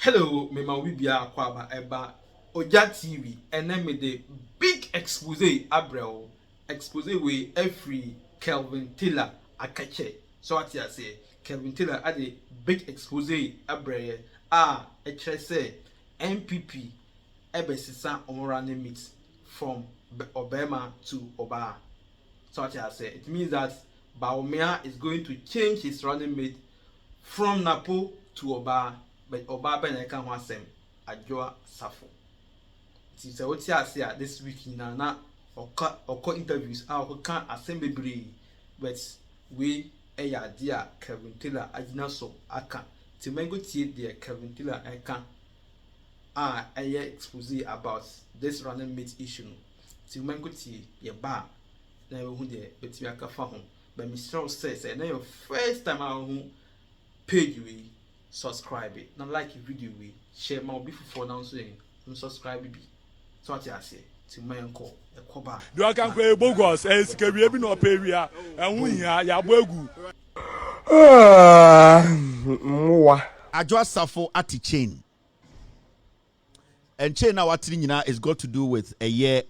Hello, Mema Wibia Kwaba Eba Oja TV, and then with the big expose Abrel expose way every Kelvin Taylor Akache. So what you say, Kelvin Taylor had a big expose Abrel say NPP Ebesisa running meet from Obama to Oba. So what you say, it means that Bawumia is going to change his running mate from NAPO to Oba. But Oba Beneka Wasem Adwoa Safo. It is what you say this week in na or interviews our can assembly but we a dear Kevin Taylor Ajina so aka to mango tea dear Kevin Taylor aka a expose about this running mate issue to mango tea your bar na who there but you aka fa home but Mr. says and your first time our page we subscribe it. Not like the video we share my before now saying subscribe it. So what I say to my uncle a koba. Do I can play bogus as can be no peria and we are ya bogu. Adwoa Safo at chain. And chain our thing is got to do with a year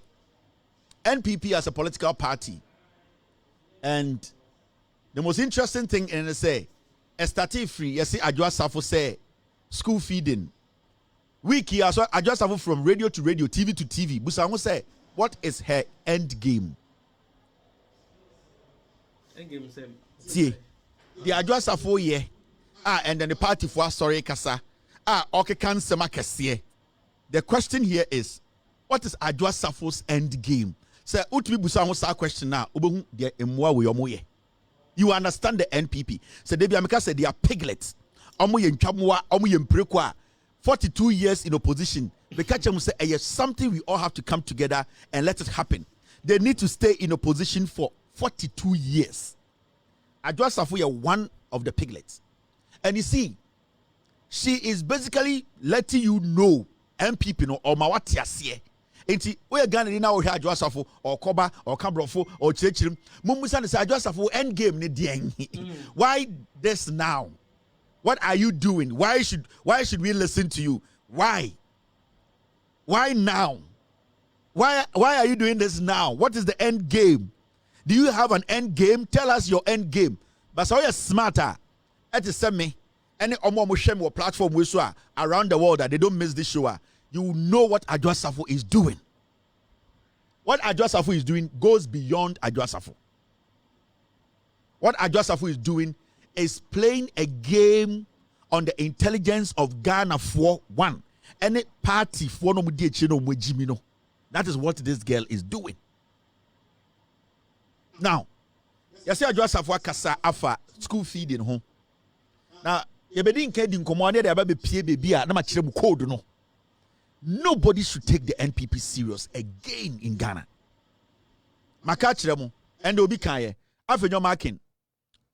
NPP as a political party. And the most interesting thing in the say starting free, you see, Adwoa Safo say school feeding. Wiki as well, Adwoa Safo from radio to radio, TV to TV. Busango say, what is her end game? End game same. See, the Adwoa Safo ye, and then the party for sorry kasa, okay can sema kesiye. The question here is, what is Adwoa Safo's end game? Say, utmi busango sa question na, ubehu de emwa we yomoye. You understand the NPP. So Debbie Amika said they are piglets. 42 years in opposition. The catcher will say, yes, something we all have to come together and let it happen. They need to stay in opposition for 42 years. Adwoa Safo one of the piglets. And you see, she is basically letting you know NPP no or mawatiasie. Enti we Ghana ni na wo hwa Adwoa Safo or Koba or Kabrofo or Chechirim mumusa ne say Adwoa Safo end game ne dean. Why this now? What are you doing? Why should we listen to you? Why now? Why are you doing this now? What is the end game? Do you have an end game? Tell us your end game. But so you're smarter. At the same any omo platform we saw around the world that they don't miss this show. You know what Adwoa Safo is doing. What Adwoa Safo is doing goes beyond Adwoa Safo. What Adwoa Safo is doing is playing a game on the intelligence of Ghana for one. Any party for no mujimino. That is what this girl is doing. Now, you see Adwoa Safo kasa afa school feeding home. Now, you be din kedi nkomo ne de aba be pie baby a na ma kire mu code no. Nobody should take the NPP serious again in Ghana. Makachiremo and obi kanye afenyo marking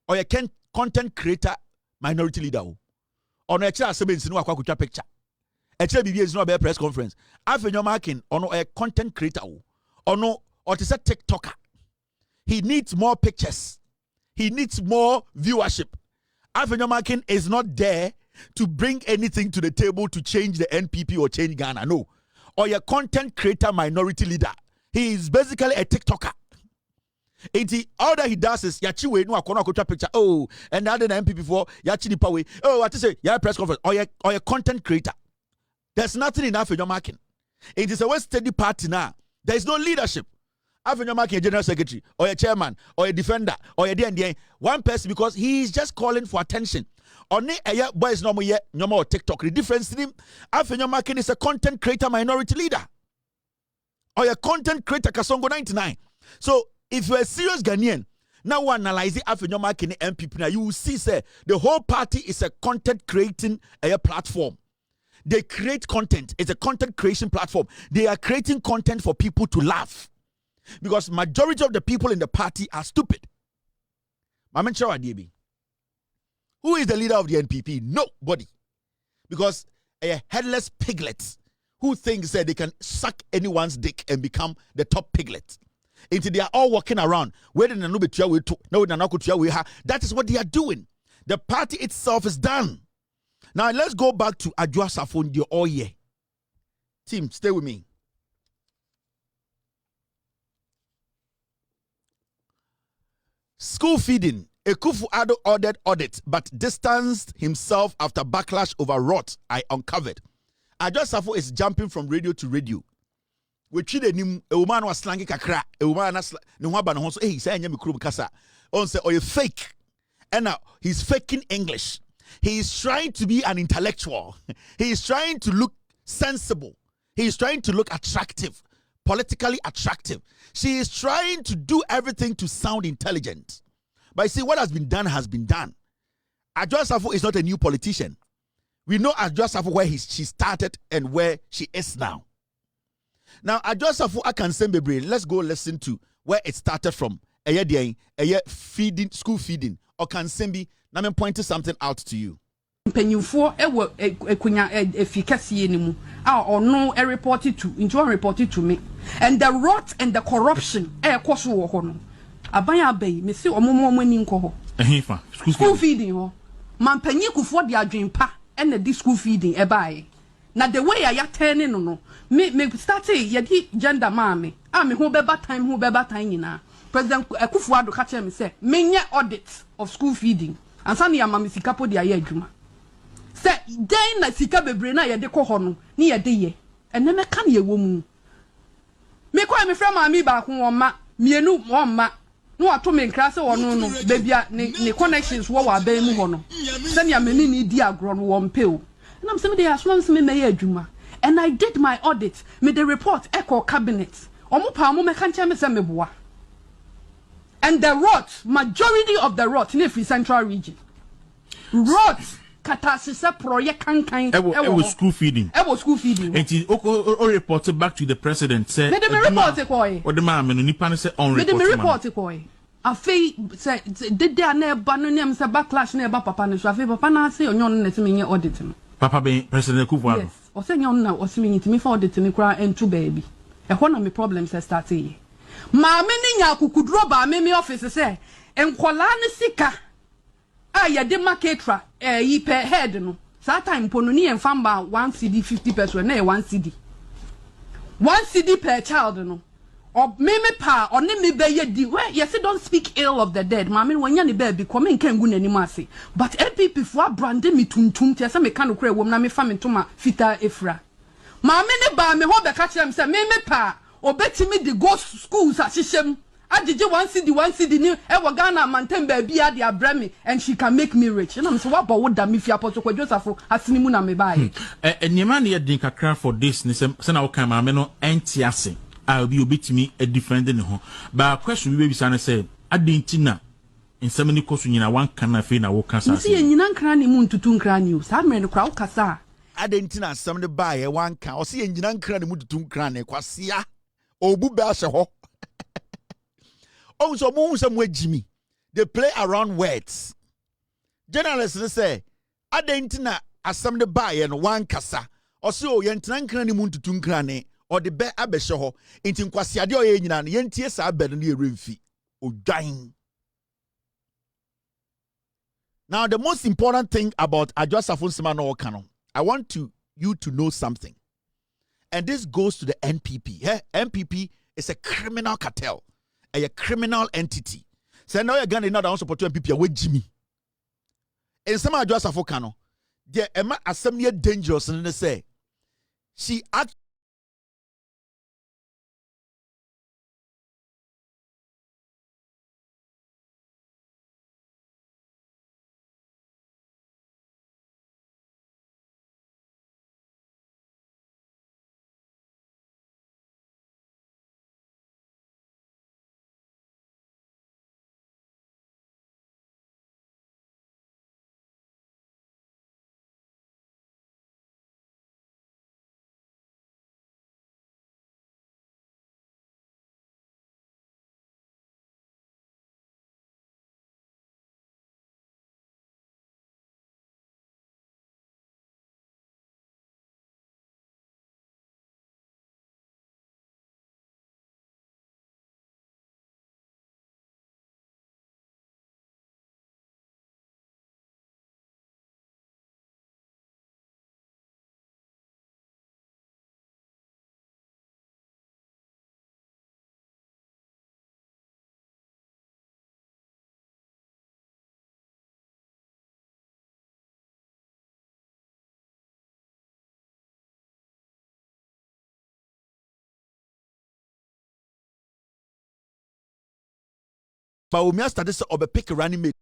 or you can content creator minority leader or no ekira asebe no akwa picture ekira bibi ezino be press conference afenyo marking or no a content creator or no or to say TikToker. He needs more pictures. He needs more viewership. Afenyo marking is not there to bring anything to the table to change the NPP or change Ghana. No. Or your content creator minority leader. He is basically a TikToker. All that he does is yachiwe no akona akotwa picture. Oh, and now the NPP for yachi nipa we. Oh, what to say? Yeah, press conference. Or your content creator. There's nothing enough in your marking. It is a well steady party now. There is no leadership. After your marking, general secretary, or a chairman, or a defender, or a DND, one person because he is just calling for attention. Only a boys no more TikTok. The difference in him, after your marking is a content creator minority leader. Or a content creator Kasongo 99. So if you're a serious Ghanaian, now we analyze it after your marking MPP. Now you will see, say, the whole party is a content creating a platform. They create content. It's a content creation platform. They are creating content for people to laugh. Because majority of the people in the party are stupid. Who is the leader of the NPP? Nobody. Because a headless piglet who thinks that they can suck anyone's dick and become the top piglet. Until they are all walking around. That is what they are doing. The party itself is done. Now let's go back to Adwoa Safo the Oye. Team, stay with me. School feeding. Akufo-Addo ordered audit, but distanced himself after backlash over rot I uncovered. Adwoa Safo is jumping from radio to radio. We treat him a woman was slangy kakra, a woman no one ban so hey say nyame kuro kasa. On say oh you fake. And now he's faking English. He is trying to be an intellectual. He is trying to look sensible. He is trying to look attractive, politically attractive. She is trying to do everything to sound intelligent. But you see, what has been done has been done. Adwoa Safo is not a new politician. We know Adwoa Safo where she started and where she is now. Now, Adwoa Safo akansembe brain. Let's go listen to where it started from. Feeding, school feeding. Or kansembi. Now I'm pointing something out to you. Penyufo ewo ekunya efikasie ni mu or no reported to into reported to me, and the rot and the corruption koso wo ho no abanya abai me se omomo ani nko ho ehifa school feeding ho man panyi kufo de adwenpa and the school feeding ebai na the way ya turning no me start ye di gender maame me ho beba time nyina president Akufo-Addo ka tell me say menye audit of school feeding ansa ne amame sikapo de aye adwuma say den na sika bebre na ye de kɔ hɔ no ne ye de ye ene me ka ne ye wo mu me kwa me fra maame ba ko won ma mienu won ma no ato me nkra se wono no bebia ne connections wo wa ban mu hɔ no se ne amani ni di agro no won pe o na me se me de asoma me me ye adwuma and I did my audit me the report echo cabinet omo pa mo me ka nche me se me boa. And the rot, majority of the rot in the central region. Rot, katasisa project kankan. It was school feeding. It was school feeding. And it reported back to the president. Said, me report it koi. Or the man, me nipa say on report. Me report it koi. Afei say did there na ba no nem say backlash na ba papa no so afei papa na say onyon na timi nye audit no. Papa be president Akufo-Addo. Yes. O say onyon na o timi timi for audit ni kura entu baby. E ho na me problem say start here. Maame ni nya kukudro ba me office say enkola ne sika a ye de marketra yi per head no that time pono ni en famba 1 cedi 50 pesos na 1 cedi 1 cedi per child no or me pa or ne me be ye di where you say don't speak ill of the dead maame wanya ne baby come nkan gu nani ase but NPP for brand me tuntum tie say me kan okra wom na me fa me toma fita efra maame ne ba me ho be ka kire me say me pa obetimi the go schools ashishem agije 1 cedi ni e wo Ghana manten ba bia de abrami and she can make me rich na me say what would da me fi apoto kwa Joseph asini mu na me bai nyema na ye din kakra for this ni say na wo kan ma me no entiase a obi obetimi a defend ne ho ba question we be say na say adenti na nsem ni koso nyina wan kan na fe na wo kan sa say ye nyina nkra ni mu ntutu nkra ni o sa me no kra wo kasa adenti na asem ne ba ye wan kan o say ye nyina nkra ni mu ntutu nkra ne kwasia obu ba hye ho so mo some way Jimmy they play around words journalists say adenti na asem ne ba ye no wan kasa o say o ye ntina nkra ni mu ntutu nkra ne or the be abehye ho enti nkwasia de o ye nyina ne yentie sa abed no ye remfi odwan. Now the most important thing about Adwoa Safo Nsema no Kano, I want you to know something. And this goes to the NPP. Yeah? NPP is a criminal cartel, a criminal entity. So now you're going to know support NPP with Jimmy. And some Adwoa Safo Kano, the Emma Assembly dangerous and they say she act Bawumia started to pick a running mate.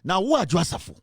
Now, who are Safo?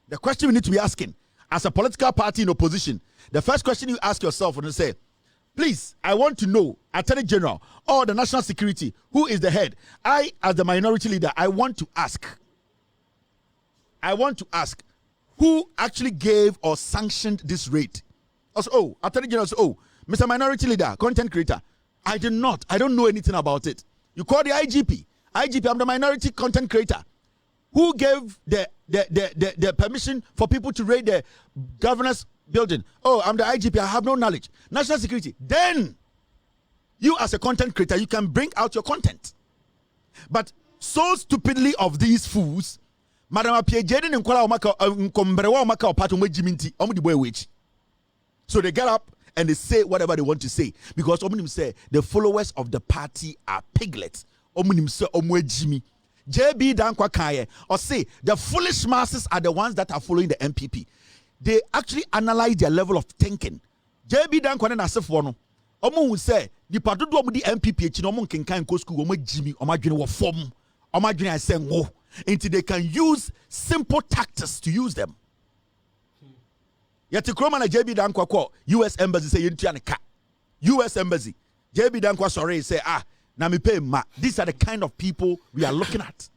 The question we need to be asking as a political party in opposition, the first question you ask yourself when you say, please, I want to know, Attorney General or the National Security, who is the head? I, as the minority leader, I want to ask, who actually gave or sanctioned this raid? Also, Attorney General says, Mr. Minority Leader, content creator, I did not. I don't know anything about it. You call the IGP. I'm the minority content creator. Who gave the permission for people to raid the governor's building? I'm the IGP. I have no knowledge. National Security. Then, you as a content creator, you can bring out your content. But so stupidly of these fools, Madam Apiejeden and Kwala Nkombrewa Omaka Opato Mejiminti, Omudi Boy Wage. So they get up and they say whatever they want to say. Because Omunim say the followers of the party are piglets. Omunim say Omwejimi. JB Dankwa Kaye or say the foolish masses are the ones that are following the NPP. They actually analyze their level of thinking. JB Dankwa na Safo no. Omu will say the part do omu di NPP chi no omu kenkan ko school omu jimi omu adwene wo form omu adwene ase ngo until they can use simple tactics to use them. Yet Kroma na JB Dankwa ko US embassy say yentua ne ka. US embassy JB Dankwa sorry say na me pay ma. These are the kind of people we are looking at.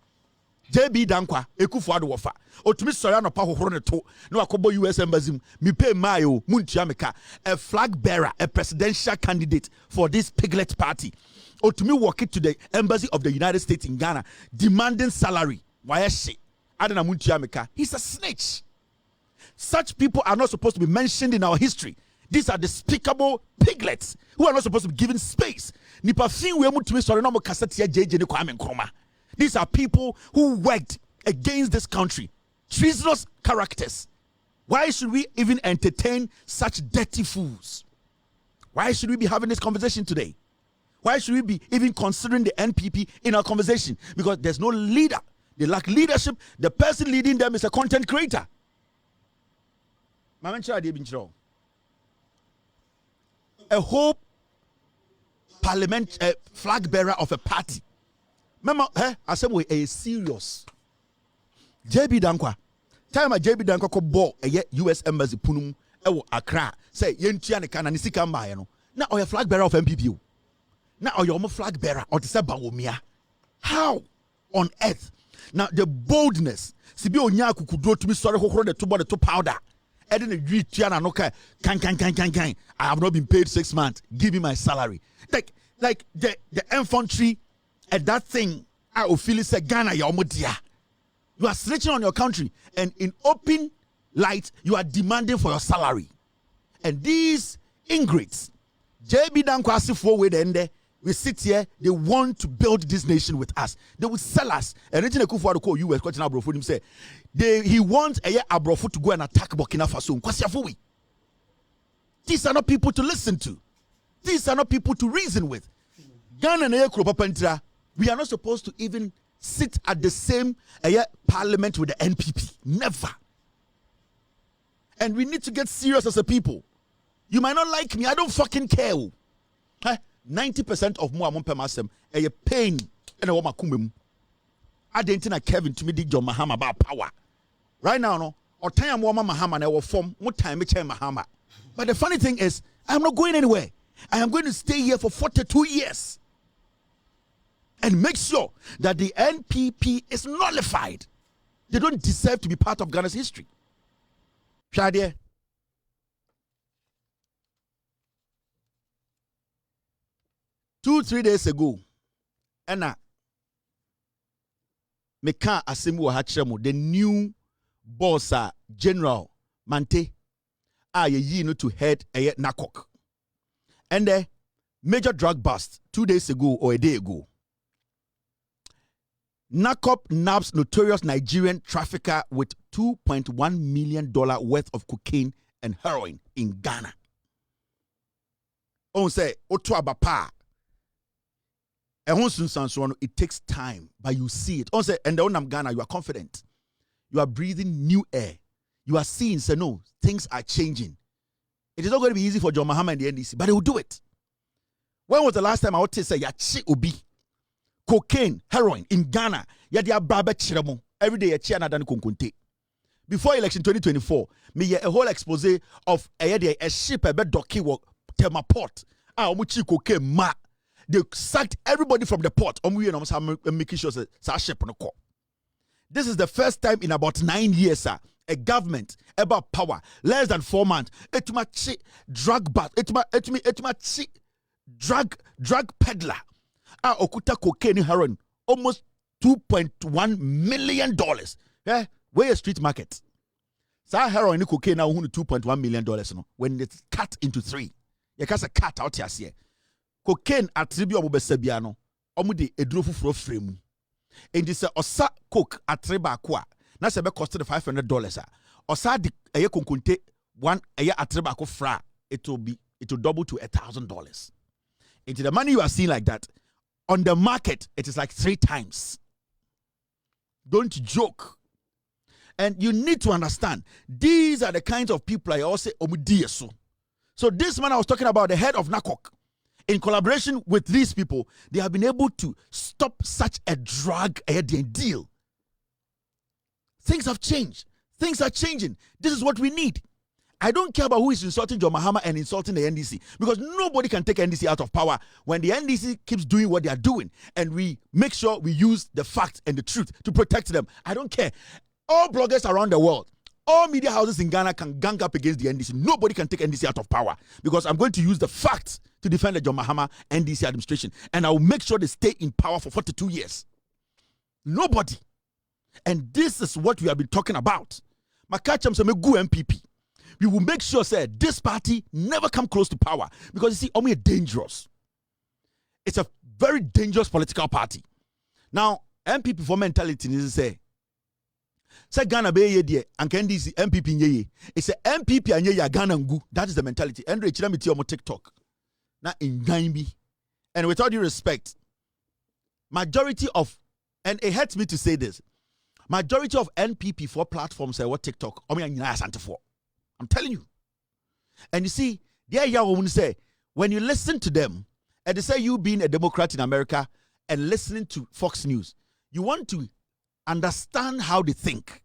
JB Dankwa ekufu ado wofa otumi sori anopa hohoro ne to na wakobo US embassy me pay ma yo muntua me ka, a flag bearer, a presidential candidate for this piglet party otumi walk it to the embassy of the United States in Ghana demanding salary. Why she adana muntua me ka? He's a snitch. Such people are not supposed to be mentioned in our history. These are despicable piglets who are not supposed to be given space. These are people who worked against this country. Treasonous characters. Why should we even entertain such dirty fools? Why should we be having this conversation today? Why should we be even considering the NPP in our conversation? Because there's no leader. They lack leadership. The person leading them is a content creator. A whole parliament flag bearer of a party. Remember, I said we are serious. JB Dankwa. Time JB Dankwa ko ball a US embassy punum ewo Accra. Say yentua ne kana nisika mbaye no. Na oya flag bearer of NPP. Na oya omo flag bearer or to say Bawumia. How on earth? Now the boldness. Sibi onya kukudo to be sorry hohoro the tubo the to powder. I have not been paid 6 months. Give me my salary. Like the infantry at that thing. I will feel it's a Ghana. You are snitching on your country, and in open light, you are demanding for your salary. And these ingrates, JB Dankwasi for with ende. We sit here, they want to build this nation with us. They will sell us. And Regina Kufuor call US question Abrofo him say he wants a Abrofo to go and attack Burkina Faso. These are not people to listen to. These are not people to reason with. Ghana and we are not supposed to even sit at the same parliament with the NPP. Never. And we need to get serious as a people. You might not like me. I don't fucking care. 90% of more among pemasem a pain and a woman kumum. I didn't think Kevin to me did John Mahama about power. Right now, no, or time woman Mahama and I will form what time Mahama. But the funny thing is, I'm not going anywhere. I am going to stay here for 42 years and make sure that the NPP is nullified. They don't deserve to be part of Ghana's history. Shadia. 2-3 days ago, Anna Meka Asemu Hachemo, the new boss, General Mante, to head a NACOC. And the major drug bust 2 days ago or a day ago. NACOP nabs notorious Nigerian trafficker with $2.1 million worth of cocaine and heroin in Ghana. On say, Otuabapa. It takes time, but you see it. Also, and the one Ghana, you are confident. You are breathing new air. You are seeing, so no, things are changing. It is not going to be easy for John Mahama and the NDC, but they will do it. When was the last time I would say, Yachi Obi, cocaine, heroin in Ghana? Every day, a chiana than kunkunte. before election 2024, me a whole expose of a ship a bed docky work tema port. Omuchi cocaine ma. They sacked everybody from the port. Making sure that ship no call. This is the first time in about 9 years, sir. A government about power less than 4 months. Etumachi drug bat. Etumachi drug peddler. Okuta cocaine heroin almost $2.1 million. Yeah, where a street market. So heroin and cocaine now $2.1 million. No, when it's cut into 3, you can't cut out here. Cocaine attribute omo besabiano. Omo de edrofu fro frame. And this osa coke atreba kwa. Na se be cost $500. Osa di eye konkonte one eye atreba ko fra. It will double to $1,000. Into the money you are seeing like that on the market, it is like 3 times. Don't joke. And you need to understand, these are the kinds of people I also say. So this man I was talking about, the head of NAPO, in collaboration with these people, they have been able to stop such a drug deal. Things have changed. Things are changing. This is what we need. I don't care about who is insulting John Mahama and insulting the NDC, because nobody can take NDC out of power when the NDC keeps doing what they are doing, and we make sure we use the facts and the truth to protect them. I don't care. All bloggers around the world, all media houses in Ghana can gang up against the NDC. Nobody can take NDC out of power, because I'm going to use the facts to defend the John Mahama NDC administration, and I will make sure they stay in power for 42 years. Nobody. And this is what we have been talking about. Makacham se me gu NPP. We will make sure, say, this party never come close to power, because you see, only dangerous. It's a very dangerous political party. Now, NPP for mentality is say Ghana be ye die, and NDC NPP nye. It's a NPP and ye Ghana ngu. That is the mentality. And Rachel me on TikTok. Now in Gaimbi, and with all due respect, majority of, and it hurts me to say this, majority of NPP for platforms say what TikTok. I'm telling you. And you see, there you women say, when you listen to them, and they say you being a Democrat in America and listening to Fox News, you want to understand how they think.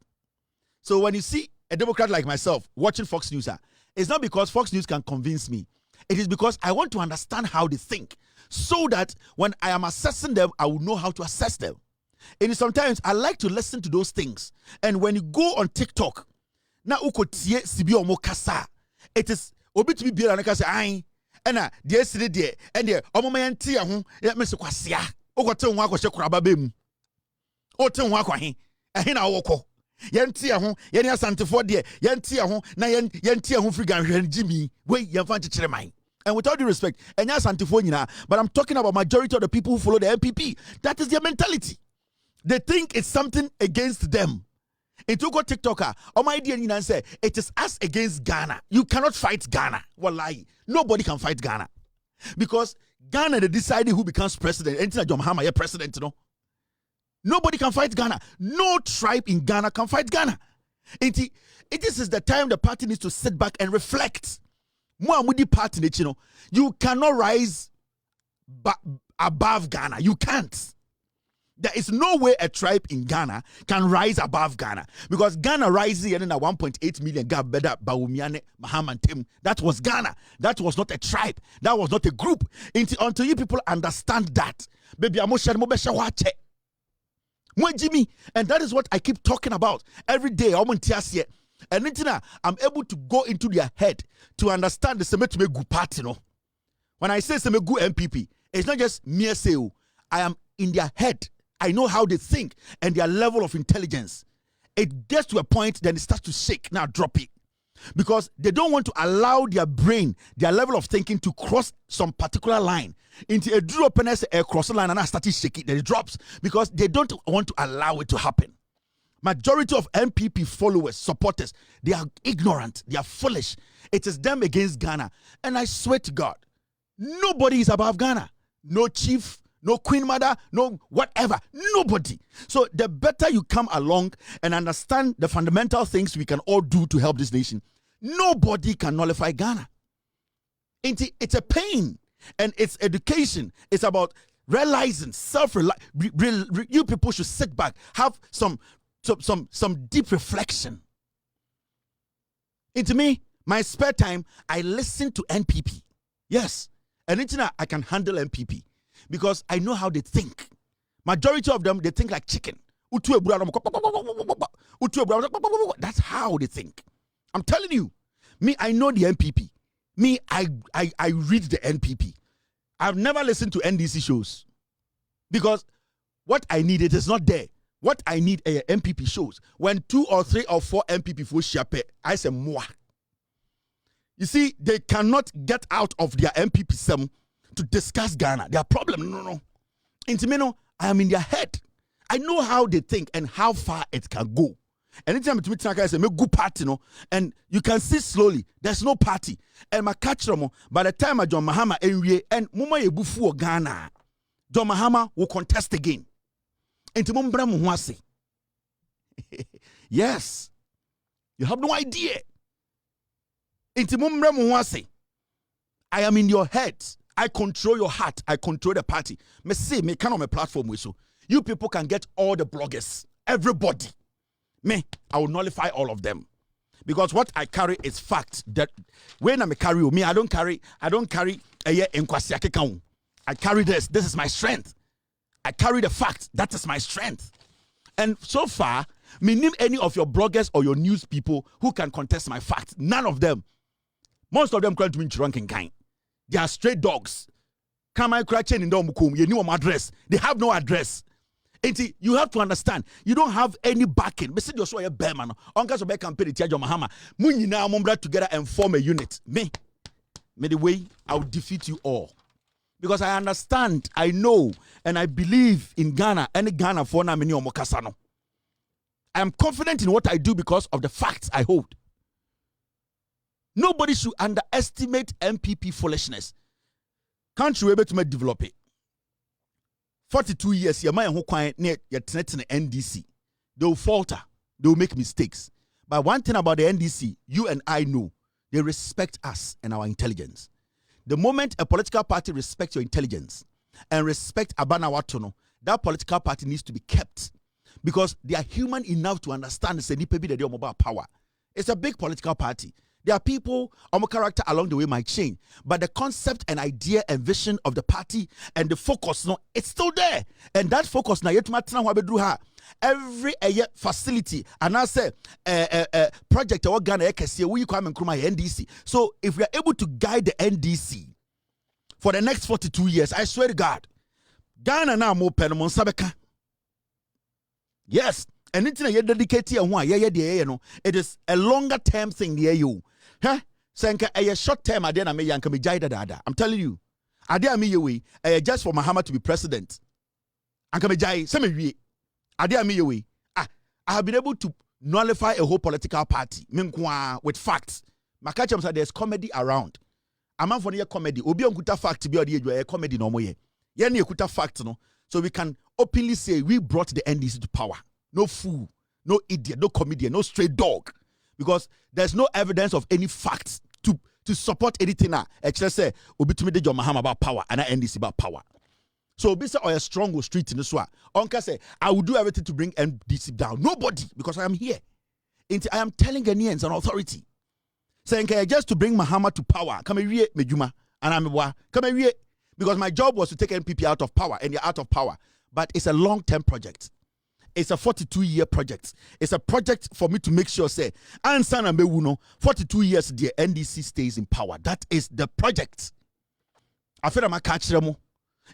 So when you see a Democrat like myself watching Fox News, it's not because Fox News can convince me. It is because I want to understand how they think, so that when I am assessing them, I will know how to assess them. And sometimes I like to listen to those things. And when you go on TikTok, na ukotie sibi omo kasa, it is obi to be beer and kasa ai ena de sire de and de omo ma yenti ho ya mese kwasea okote ho akose kuraba bemu o te ho akwahe ehe na woko yenti ho ye ne asantefo de yenti ho na yenti ho firi ganhwe jimi we yemfa nchekere man. And with all due respect, enya asantefo nyina, but I'm talking about majority of the people who follow the NPP. That is their mentality. They think it's something against them. It took a TikToker. Oh my dear, you say it is us against Ghana. You cannot fight Ghana. Wallahi, nobody can fight Ghana, because Ghana they decided who becomes president. Until John Mahama is president, you know. Nobody can fight Ghana. No tribe in Ghana can fight Ghana. This is the time the party needs to sit back and reflect. Muamudi party, you know, you cannot rise above Ghana. You can't. There is no way a tribe in Ghana can rise above Ghana, because Ghana rises in a 1.8 million gap better Bawumia Mahama Tim. That was Ghana. That was not a tribe. That was not a group. Until you people understand that, baby, and that is what I keep talking about every day. And I'm able to go into their head to understand the Semetumegu party. No, when I say Semegu NPP, it's not just mere say. I am in their head. I know how they think and their level of intelligence. It gets to a point, then it starts to shake. Now drop it. Because they don't want to allow their brain, their level of thinking to cross some particular line. Into a drew openness, a cross line, and I started shaking, then it drops. Because they don't want to allow it to happen. Majority of NPP followers, supporters, they are ignorant, they are foolish. It is them against Ghana. And I swear to God, nobody is above Ghana. No chief, no queen mother, no whatever, nobody. So the better you come along and understand the fundamental things we can all do to help this nation, nobody can nullify Ghana. It's a pain, and it's education. It's about realizing you people should sit back, have some deep reflection. Into me, my spare time, I listen to NPP. Yes. And it's I can handle NPP because I know how they think. Majority of them, they think like chicken. That's how they think. I'm telling you. Me, I know the NPP. Me, I read the NPP. I've never listened to NDC shows because what I need, it is not there. What I need are MPP shows. When 2 or 3 or 4 MPP for shape, I say moi. You see, they cannot get out of their MPP sem to discuss Ghana. Their problem, no. Intimino, I am in their head. I know how they think and how far it can go. Anytime to meet I say, make good party, no, and you can see slowly, there's no party. And my catch by the time John Mahama and Muma Yebufu Ghana, John Mahama will contest again. Yes, you have no idea. I am in your head. I control your heart. I control the party. Me say me can on my platform with so you people can get all the bloggers, everybody. Me, I will nullify all of them because what I carry is fact. That when I carry me, I don't carry a year in Kwasiake. I carry this. This is my strength. I carry the fact. That is my strength. And so far, me name any of your bloggers or your news people who can contest my facts. None of them. Most of them call to me drunken kind. They are stray dogs. Come on, crouching in Domukum. You know my address. They have no address. And you have to understand, you don't have any backing. But you're so a bear man. Uncles of campaign to Mahama. Muni now mumbra together and form a unit. Me the way I will defeat you all. Because I understand, I know, and I believe in Ghana, any Ghana for na mini omokasano. I am confident in what I do because of the facts I hold. Nobody should underestimate MPP foolishness. Country able to develop it. 42 years, your man who quiet near your NDC. They will falter, they will make mistakes. But one thing about the NDC, you and I know, they respect us and our intelligence. The moment a political party respects your intelligence and respect Abana Watono, that political party needs to be kept because they are human enough to understand the mobile power. It's a big political party. There are people, our character along the way might change, but the concept and idea and vision of the party and the focus, no, it's still there. And that focus, na every facility, and I say project or Ghana we come and NDC. So if we are able to guide the NDC for the next 42 years, I swear to God, Ghana now more penamon sabeka. Yes, and it's a dedicated one. It is a longer term thing. The you, huh? Senka a short term. I didn't make yanka me jai. I'm telling you, I didn't me way. Just for Mahama to be president. Anka me jai. Some we. I didn't me way. I have been able to nullify a whole political party. With facts. Makacham said there's comedy around. I'm for the comedy. Obi on kuta fact be a comedy no more. Yen kuta fact no. So we can openly say we brought the NDC to power. No fool, no idiot, no comedian, no stray dog. Because there's no evidence of any facts to support anything now. Actually say, Obi to me de John Mahama about power and NDC about power. So Obi say, a strong street in this one. Onka say, I will do everything to bring NDC down. Nobody, because I am here. I am telling Ghanaians an authority. Saying, just to bring Mahama to power. Come here, Mejuma. And I'm come here. Because my job was to take NPP out of power, and they're out of power. But it's a long-term project. It's a 42-year project. It's a project for me to make sure, say, Ansana Mewuno, 42 years, the NDC stays in power. That is the project. I feel I'm catch them.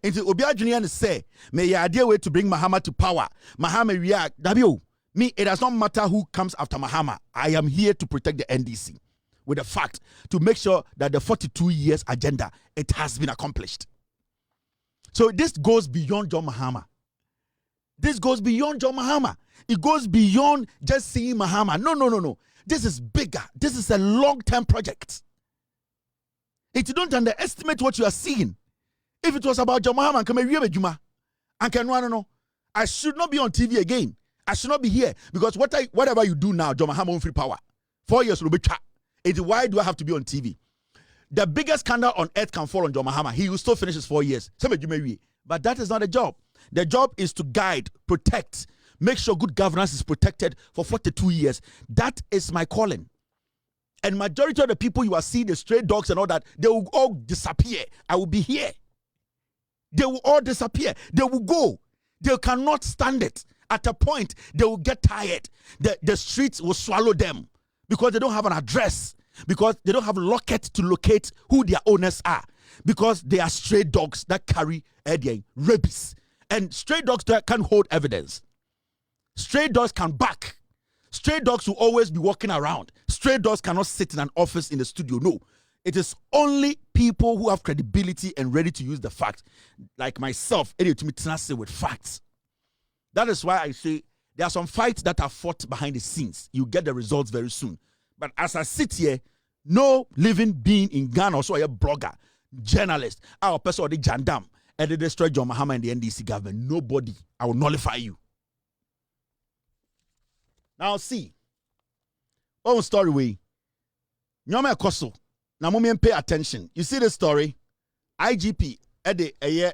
Into Obia Junior say, may your idea way to bring Mahama to power. Mahama react. W. Me, it does not matter who comes after Mahama. I am here to protect the NDC with the fact to make sure that the 42 years agenda, it has been accomplished. So this goes beyond John Mahama. This goes beyond John Mahama. It goes beyond just seeing Mahama. No. This is bigger. This is a long-term project. If you don't underestimate what you are seeing, if it was about John Mahama, I should not be on TV again. I should not be here because whatever you do now, John Mahama won't free power. 4 years will be chat. Why do I have to be on TV? The biggest scandal on earth can fall on John Mahama. He will still finish his 4 years. But that is not a job. The job is to guide, protect, make sure good governance is protected for 42 years. That is my calling. And majority of the people you are seeing, the stray dogs and all that, they will all disappear. I will be here. They will all disappear. They will go. They cannot stand it. At a point, they will get tired. The streets will swallow them because they don't have an address, because they don't have locket to locate who their owners are, because they are stray dogs that carry rabies. And stray dogs that can hold evidence. Stray dogs can bark. Stray dogs will always be walking around. Stray dogs cannot sit in an office in the studio. No. It is only people who have credibility and ready to use the facts, like myself, with facts. That is why I say there are some fights that are fought behind the scenes. You get the results very soon. But as I sit here, no living being in Ghana, also a blogger, journalist, our person or the Jandam, and they destroy John Mahama and the NDC government. Nobody. I will nullify you. Now see, one story way. Nyoma Koso. Now moment pay attention. You see the story? IGP had a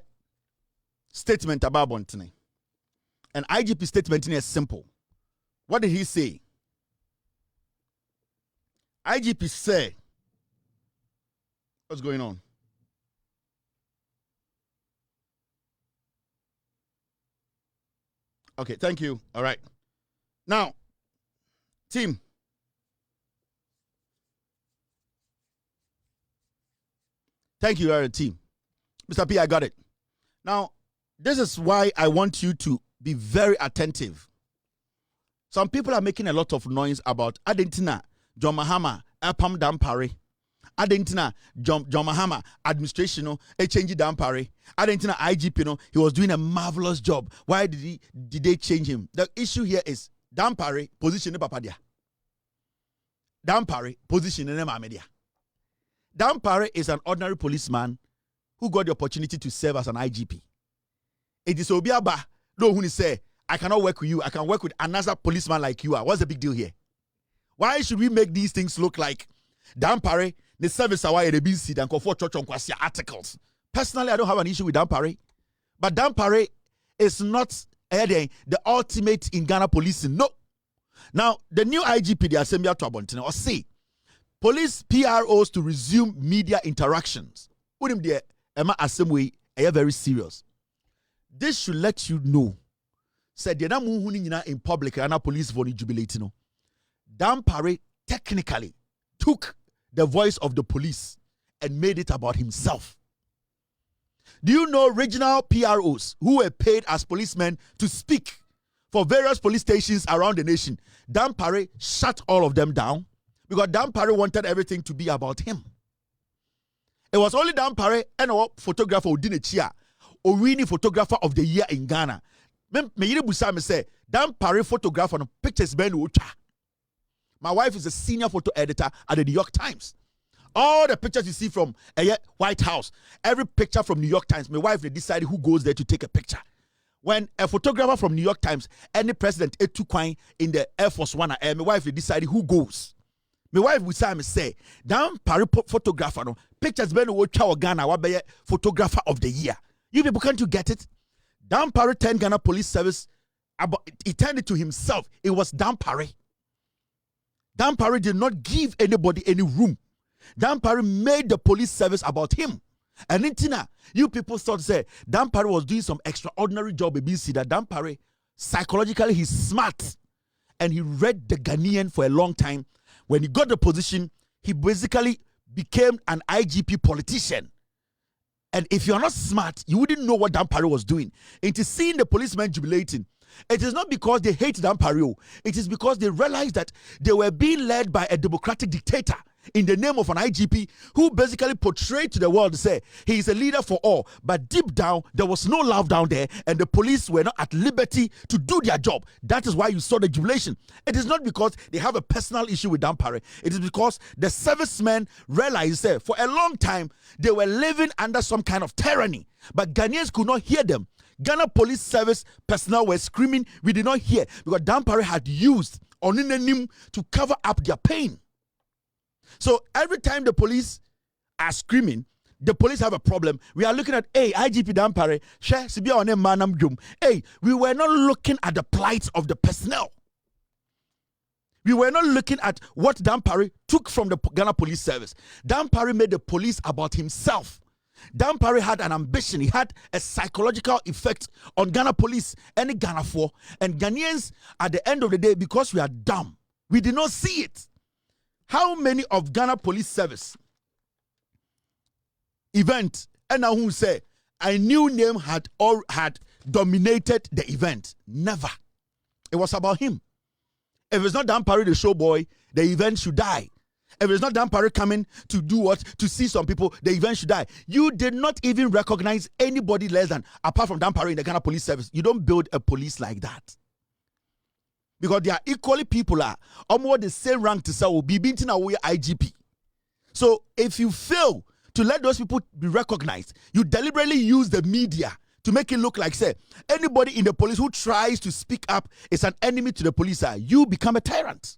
statement about Bontene. An IGP statement is simple. What did he say? IGP say, what's going on? Okay, thank you. All right. Now, team. Thank you, team. Mr. P, I got it. Now, this is why I want you to be very attentive. Some people are making a lot of noise about Adentina, John Mahama, Epam Dampare. Adentina, John Mahama, administration, a change Dampare. Adentina, IGP, he was doing a marvelous job. Why did they change him? The issue here is Dampare, position in Papadia. Dampare, position in Mamedia. Dampare is an ordinary policeman who got the opportunity to serve as an IGP. It is Obiaba, no, who say, I cannot work with you, I can work with another policeman like you are. What's the big deal here? Why should we make these things look like Dampare, the service away the BC, and for church on articles? Personally, I don't have an issue with Dampare, but Dampare is not the ultimate in Ghana policing. No. Now, the new IGP, the Assembly to Abontene, or say, police PROs to resume media interactions. Put him there, Emma Assembly, very serious. This should let you know. Said the na in public and police for jubilating. Dampare technically took the voice of the police and made it about himself. Do you know regional PROs who were paid as policemen to speak for various police stations around the nation? Dampare shut all of them down because Dampare wanted everything to be about him. It was only Dampare and a photographer Udinechia, or winning photographer of the year in Ghana. Me say Dampare photographer on pictures ben ucha. My wife is a senior photo editor at the New York Times. All the pictures you see from White House, every picture from New York Times, my wife they decided who goes there to take a picture. When a photographer from New York Times, any president Etukwine in the Air Force One, my wife they decided who goes. My wife would say, Dampare photographer, no pictures ben ucha Ghana, wabe photographer of the year. You people can't you get it? Dampare turned Ghana Police Service, he turned it to himself. It was Dampare. Dampare did not give anybody any room. Dampare made the police service about him. And in Tina, you people thought say Dampare was doing some extraordinary job at BC. That Dampare, psychologically, he's smart. And he read the Ghanaian for a long time. When he got the position, he basically became an IGP politician. And if you're not smart, you wouldn't know what Dampare was doing. It is seeing the policemen jubilating. It is not because they hate Dampare. It is because they realized that they were being led by a democratic dictator in the name of an IGP who basically portrayed to the world to say he is a leader for all. But deep down, there was no love down there and the police were not at liberty to do their job. That is why you saw the jubilation. It is not because they have a personal issue with Dampare. It is because the servicemen realized that for a long time, they were living under some kind of tyranny. But Ghanaians could not hear them. Ghana Police Service personnel were screaming, we did not hear, because Dampare had used Oninanim to cover up their pain. So every time the police are screaming, the police have a problem. We are looking at, hey, IGP Dampare, hey, we were not looking at the plight of the personnel. We were not looking at what Dampare took from the Ghana Police Service. Dampare made the police about himself. Dampare had an ambition. He had a psychological effect on Ghana Police and Ghana 4. And Ghanaians, at the end of the day, because we are dumb, we did not see it. How many of Ghana Police Service event and now who say a new name had dominated the event? Never. It was about him. If it's not Dampare the show boy, the event should die. If it's not Dampare coming to do what? To see some people, the event should die. You did not even recognize anybody less than, apart from Dampare in the Ghana Police Service. You don't build a police like that. Because they are equally people are almost the same rank to say, will be beating away IGP. So if you fail to let those people be recognized, you deliberately use the media to make it look like, say, anybody in the police who tries to speak up is an enemy to the police. You become a tyrant.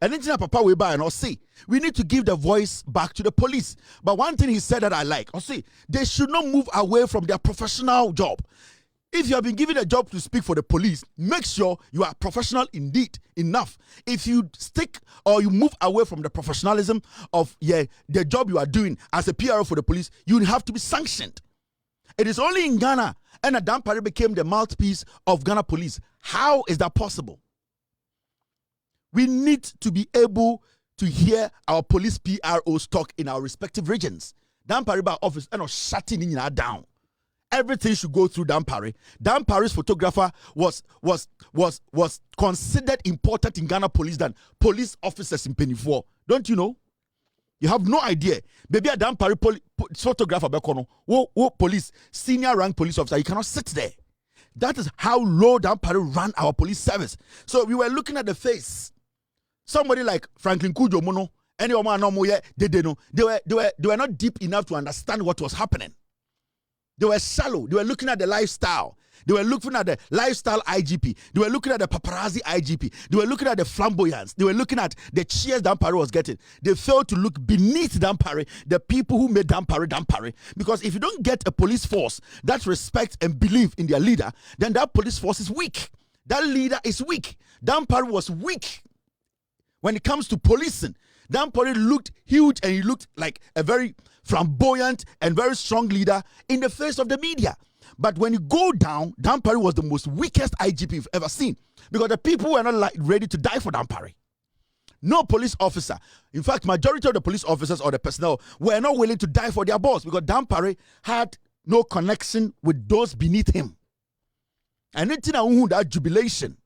And then Papa will buy and I'll say, we need to give the voice back to the police. But one thing he said that I like, I'll say, they should not move away from their professional job. If you have been given a job to speak for the police, make sure you are professional indeed enough. If you stick or you move away from the professionalism of the job you are doing as a PRO for the police, you have to be sanctioned. It is only in Ghana and Dampare became the mouthpiece of Ghana Police. How is that possible? We need to be able to hear our police PROs talk in our respective regions. Dampare by office and shutting in down. Everything should go through Dampare. Dampare's photographer was considered important in Ghana Police than police officers in Penny 4. Don't you know? You have no idea. Maybe a Dampare photographer, police, senior rank police officer, you cannot sit there. That is how low Dampare ran our police service. So we were looking at the face. Somebody like Franklin Kujo Mono, any of they were not deep enough to understand what was happening. They were shallow. They were looking at the lifestyle. They were looking at the lifestyle IGP. They were looking at the paparazzi IGP. They were looking at the flamboyance. They were looking at the cheers Dampare was getting. They failed to look beneath Dampare, the people who made Dampare Dampare. Because if you don't get a police force that respects and believes in their leader, then that police force is weak. That leader is weak. Dampare was weak when it comes to policing. Dampare looked huge and he looked like a very flamboyant and very strong leader in the face of the media. But when you go down, Dampare was the most weakest IGP you've ever seen because the people were not ready to die for Dampare. No police officer, in fact, majority of the police officers or the personnel were not willing to die for their boss because Dampare had no connection with those beneath him. And that jubilation.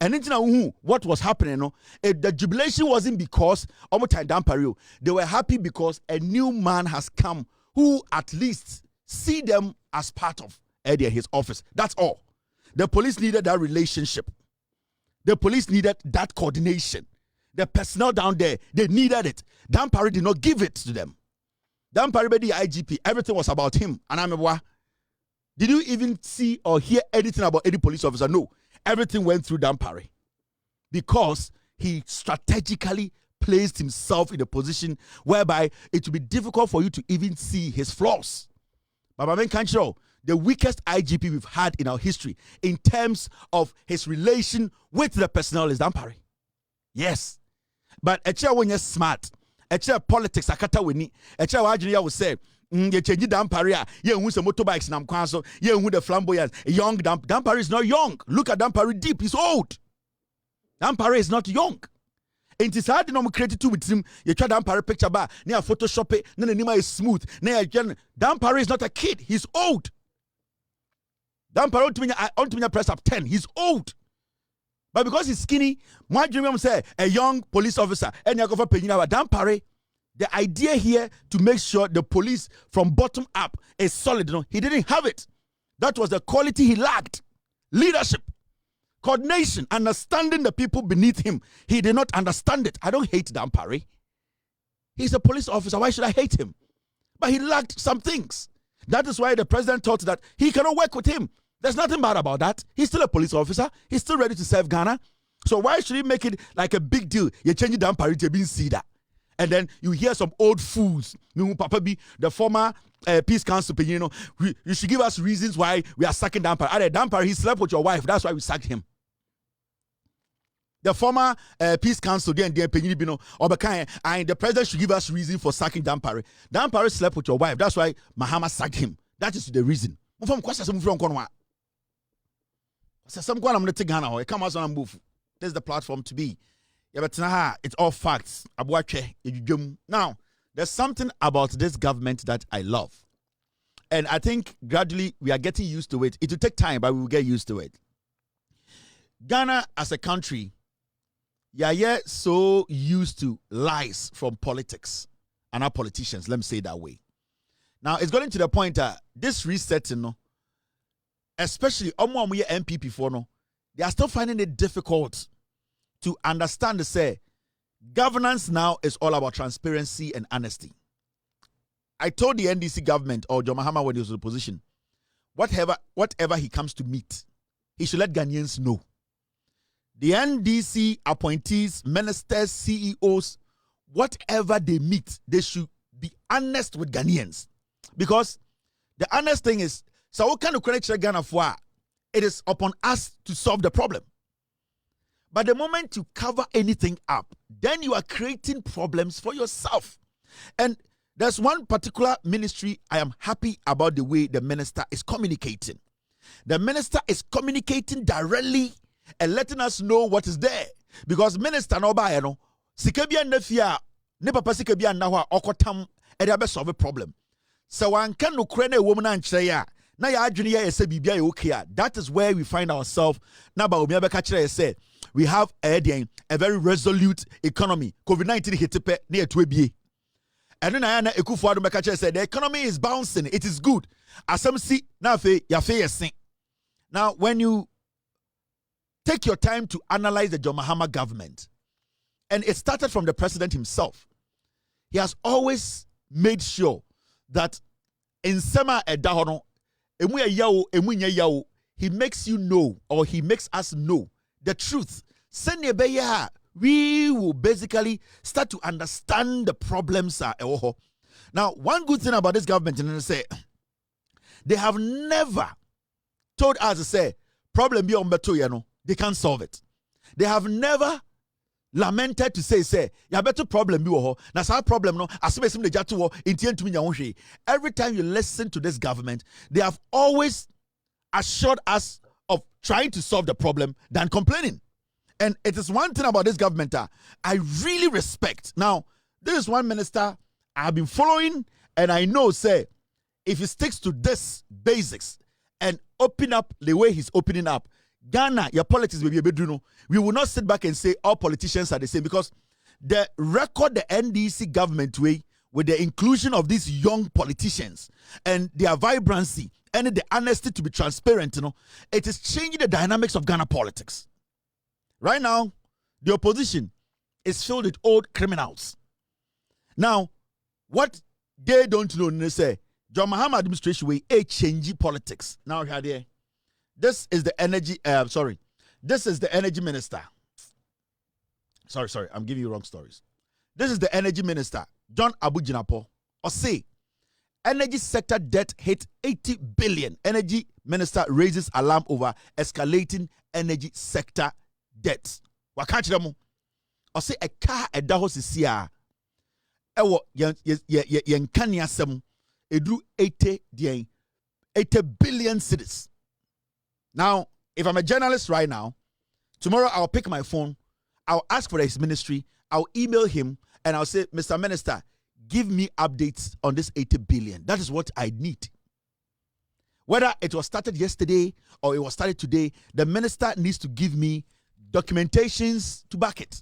And what was happening, the jubilation wasn't because they were happy because a new man has come who at least see them as part of his office. That's all. The police needed that relationship. The police needed that coordination. The personnel down there, they needed it. Dampare did not give it to them. Dampare, the IGP, everything was about him. And I'm did you even see or hear anything about any police officer? No. Everything went through Dampare because he strategically placed himself in a position whereby it would be difficult for you to even see his flaws. But the weakest IGP we've had in our history in terms of his relation with the personnel is Dampare. Yes. But when you're smart, politics, I will say, you change Dampare, who's a motorbikes nam kwanso, who the flamboyant, young Dampare is not young. Look at Dampare deep, he's old. Dampare is not young. And it's hard to create two with him. You try Dampare picture bar, near Photoshop it, then the name is smooth. Dampare is not a kid, he's old. Dampare on to press up 10, he's old. But because he's skinny, my dream say a young police officer, and you go for Penina, Dampare. The idea here to make sure the police from bottom up is solid. He didn't have it. That was the quality he lacked. Leadership, coordination, understanding the people beneath him. He did not understand it. I don't hate Dampare. He's a police officer. Why should I hate him? But he lacked some things. That is why the president thought that he cannot work with him. There's nothing bad about that. He's still a police officer. He's still ready to serve Ghana. So why should he make it like a big deal? You change Dampare to be Cedar. And then you hear some old fools, Papa B, the former peace council, you should give us reasons why we are sacking Dampare. Dampare, he slept with your wife. That's why we sacked him. The former peace council, the president should give us reason for sacking Dampare. Dampare slept with your wife. That's why Mahama sacked him. That is the reason. This is the platform to be. It's all facts. Now, there's something about this government that I love. And I think gradually we are getting used to it. It will take time, but we will get used to it. Ghana as a country, so used to lies from politics and our politicians. Let me say it that way. Now, it's getting to the point that this resetting, especially NPP for they are still finding it difficult to understand governance now is all about transparency and honesty. I told the NDC government or John Mahama when he was in the position, whatever he comes to meet, he should let Ghanaians know. The NDC appointees, ministers, CEOs, whatever they meet, they should be honest with Ghanaians. Because the honest thing is, so what kind of correct Ghana for? It is upon us to solve the problem. But the moment you cover anything up, then you are creating problems for yourself. And there's one particular ministry I am happy about the way the minister is communicating. The minister is communicating directly and letting us know what is there. Because minister no ba no sikabia nafia ne papa sikabia na ho okotam e dey solve problem. So one can no kure na ewom na nkyere ya na ya adwene ya ese bibia ya okay. That is where we find ourselves. Na Bawumia beka kire say we have a very resolute economy. COVID-19 hit pe na etu ebie. And then I Ekufuado beka kire say the economy is bouncing. It is good. Asem si na fe ya fe yesen. Now when you take your time to analyze the John Mahama government. And it started from the president himself. He has always made sure that in Sema Edahono, he makes you know, or he makes us know the truth. We will basically start to understand the problems. Now, one good thing about this government, and they have never told us to say, problem be on beto, they can't solve it. They have never lamented to say, ya better problem be na sa problem no asebesim de jato intient me nya. Every time you listen to this government, they have always assured us of trying to solve the problem than complaining. And it is one thing about this government I really respect. Now, this is one minister I've been following, and I know if he sticks to this basics and open up the way he's opening up, Ghana, your politics will be a bit, we will not sit back and say all politicians are the same, because the record the NDC government way with the inclusion of these young politicians and their vibrancy and the honesty to be transparent, it is changing the dynamics of Ghana politics. Right now, the opposition is filled with old criminals. Now, what they don't know, they say, John Mahama administration way a change politics. Now, here. This is the energy, this is the energy minister. Sorry, I'm giving you wrong stories. This is the energy minister, John Abujinapo. Or say, energy sector debt hit 80 billion. Energy minister raises alarm over escalating energy sector debts. Wakachiramo. Or say, a car at Dahos is here. Ewo, yen kanyasem, edru 80 billion cedis. Now, if I'm a journalist right now, tomorrow I'll pick my phone, I'll ask for his ministry, I'll email him, and I'll say, Mr. Minister, give me updates on this 80 billion. That is what I need. Whether it was started yesterday or it was started today, the minister needs to give me documentations to back it.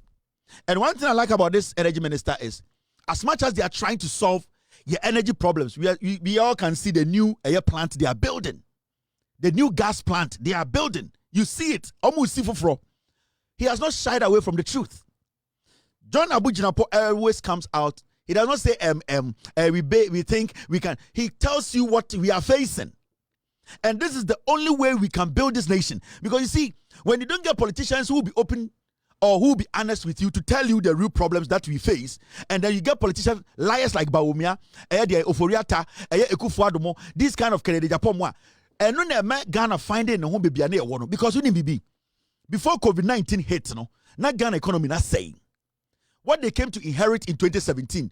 And one thing I like about this energy minister is, as much as they are trying to solve your energy problems, we all can see the new air plant they are building. The new gas plant they are building. You see it. Almost see for. He has not shied away from the truth. John Abujinapo always comes out. He does not say we think we can. He tells you what we are facing. And this is the only way we can build this nation. Because you see, when you don't get politicians who will be open or who will be honest with you to tell you the real problems that we face, and then you get politicians, liars like Bawumia, Ekufuado, this kind of Kennedy Japomwa. And no Ghana finding no home baby because we need be before COVID-19 hit, na Ghana economy na saying. What they came to inherit in 2017,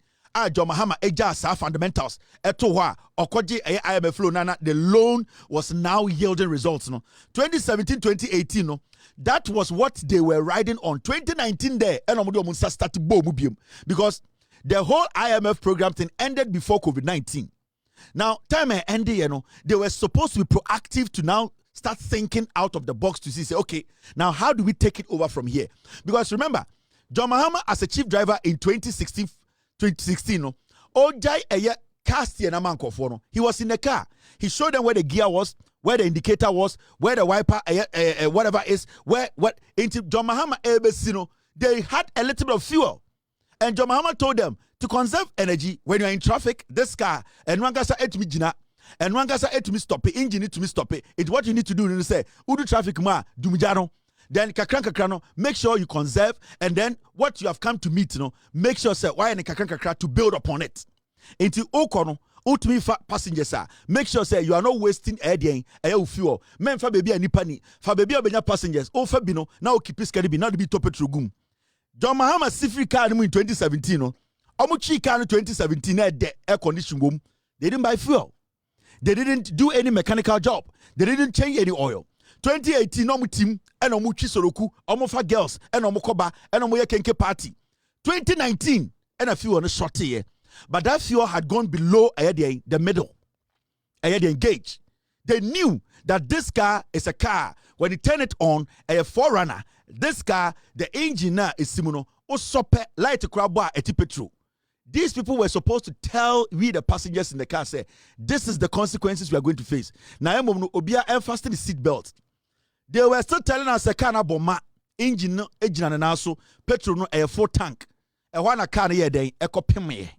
John Mahama eja sa fundamentals eto ho a okoje IMF loan na the loan was now yielding results no. 2017-2018 no, that was what they were riding on. 2019 there and omo start boom because the whole IMF program thing ended before COVID-19. Now, time ended, you know, they were supposed to be proactive to now start thinking out of the box to see, say, okay, now how do we take it over from here? Because remember, John Mahama as a chief driver in 2016, no, Ojai Eye cast no, he was in the car. He showed them where the gear was, where the indicator was, where the wiper, whatever is, what into John Mahama Ebesino, they had a little bit of fuel. And John Mahama told them to conserve energy when you're in traffic. This car and Wangasa et me jina and Wangasa et me stop it, engine to me stop it. It's what you need to do. You say, Udu traffic ma dumijano. Then kakran make sure you conserve, and then what you have come to meet, you know, make sure say why kakran to build upon it. Into okono. Ultimate passengers are make sure say you are not wasting air fuel. Men fa baby ani pani fa baby obenya passengers. O fa bino now keep it be not be top gum. John Mahama Sifri car in 2017 no. Omuchi car in 2017 air condition room. They didn't buy fuel. They didn't do any mechanical job. They didn't change any oil. 2018 omu team and omuchi soroku omufa girls and omukoba and omuye kenke party. 2019 and a few on a short year. But that fuel had gone below the middle, the gauge. They knew that this car is a car. When you turn it on, a forerunner, this car, the engineer is Simono, Osope, light crabwa eti petrol. These people were supposed to tell we the passengers in the car, say, this is the consequences we are going to face. Now, Obia fasten the seat belt. They were still telling us a car na bomba, engine and also petrol no a full tank. A one a car here day, a copy.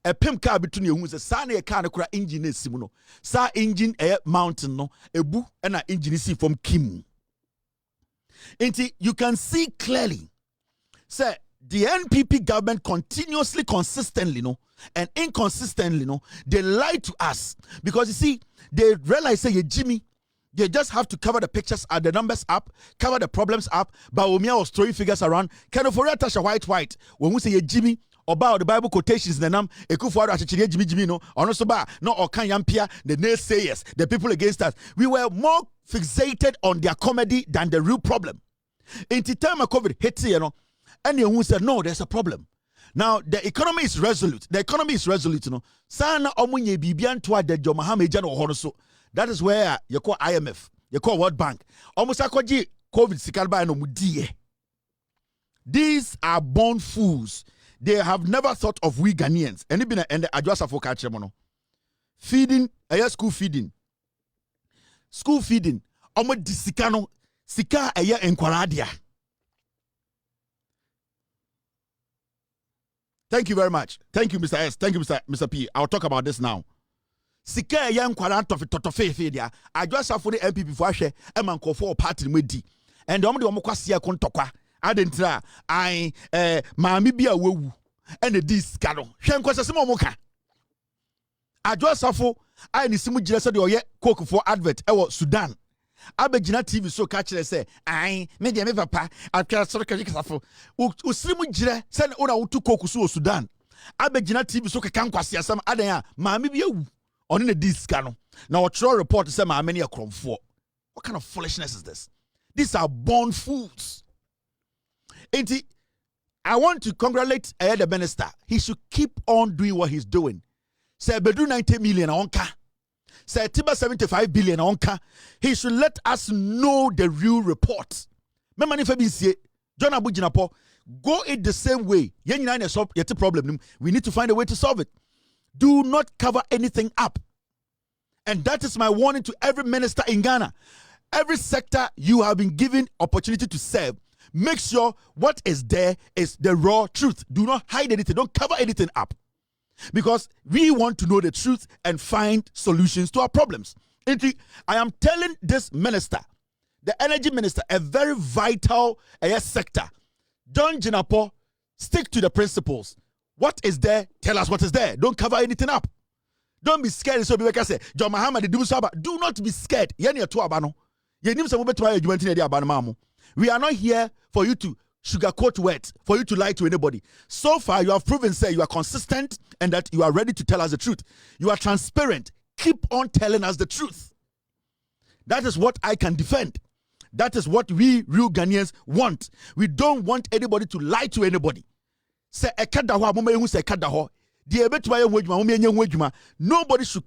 A pimp car between you who's a sunny car engine is Simono. Sa engine air mountain no a boo and an engine see from Kim. And you can see clearly, say the NPP government continuously, consistently, no, and inconsistently, no, they lie to us because you see, they realize say Jimmy, they just have to cover the pictures and the numbers up, cover the problems up. Bawumia was throwing figures around. Kind of for Tasha white. When we say Jimmy, about the Bible quotations, the nam Ekufuado Achichiri Jimmy no, also ba no Okan Yampia, the naysayers, the people against us. We were more fixated on their comedy than the real problem. In the time of COVID hit, you know, anyone who said no, there's a problem. Now the economy is resolute. The economy is resolute, you know. Sana omunye bibian toward the John Mahama Ejano Horoso. That is where you call IMF, you call World Bank. Almost akoji COVID sikalba no mudie. These are born fools. They have never thought of we Ghanaians. And it been and the Adwoa Safo catch mono. Feeding, school feeding. School feeding. Omo disikano sika enkwaradia. Thank you very much. Thank you, Mr. S. Thank you, Mr. P. I'll talk about this now. Sika enkwara totofe dia. Adwoa Safo the NPP for ahwe e man kofo party medi. And the omo kwase e kontokwa. Adentra I maami bia wewu ene dis kano hwe nkwasasem omuka Adwoa Safo ai ni simu gire se de oye coke for advert ewo Sudan abegina TV so ka kire se ai me de me papa atwa so ka Safo usirimu gire se una wutu coke so Sudan abegina TV so ka nkwase asem adan a maami bia wu one ne dis kano na o tro report se maami ne akromfo. What kind of foolishness is this? These are born fools. I want to congratulate the minister. He should keep on doing what he's doing. Say bedu 90 million onka. Say tiba 75 billion onka. He should let us know the real report. Remember if I say John Abu Jinapo, go it the same way. Yet problem. We need to find a way to solve it. Do not cover anything up. And that is my warning to every minister in Ghana. Every sector you have been given opportunity to serve. Make sure what is there is the raw truth. Do not hide anything. Don't cover anything up. Because we want to know the truth and find solutions to our problems. I am telling this minister, the energy minister, a very vital sector. John Jinapo, stick to the principles. What is there? Tell us what is there. Don't cover anything up. Don't be scared. So be say, John Mahama, do not be scared. We are not here for you to sugarcoat words for you to lie to anybody. So far, you have proven, say, you are consistent and that you are ready to tell us the truth. You are transparent. Keep on telling us the truth. That is what I can defend. That is what we real Ghanaians want. We don't want anybody to lie to anybody. Say, nobody should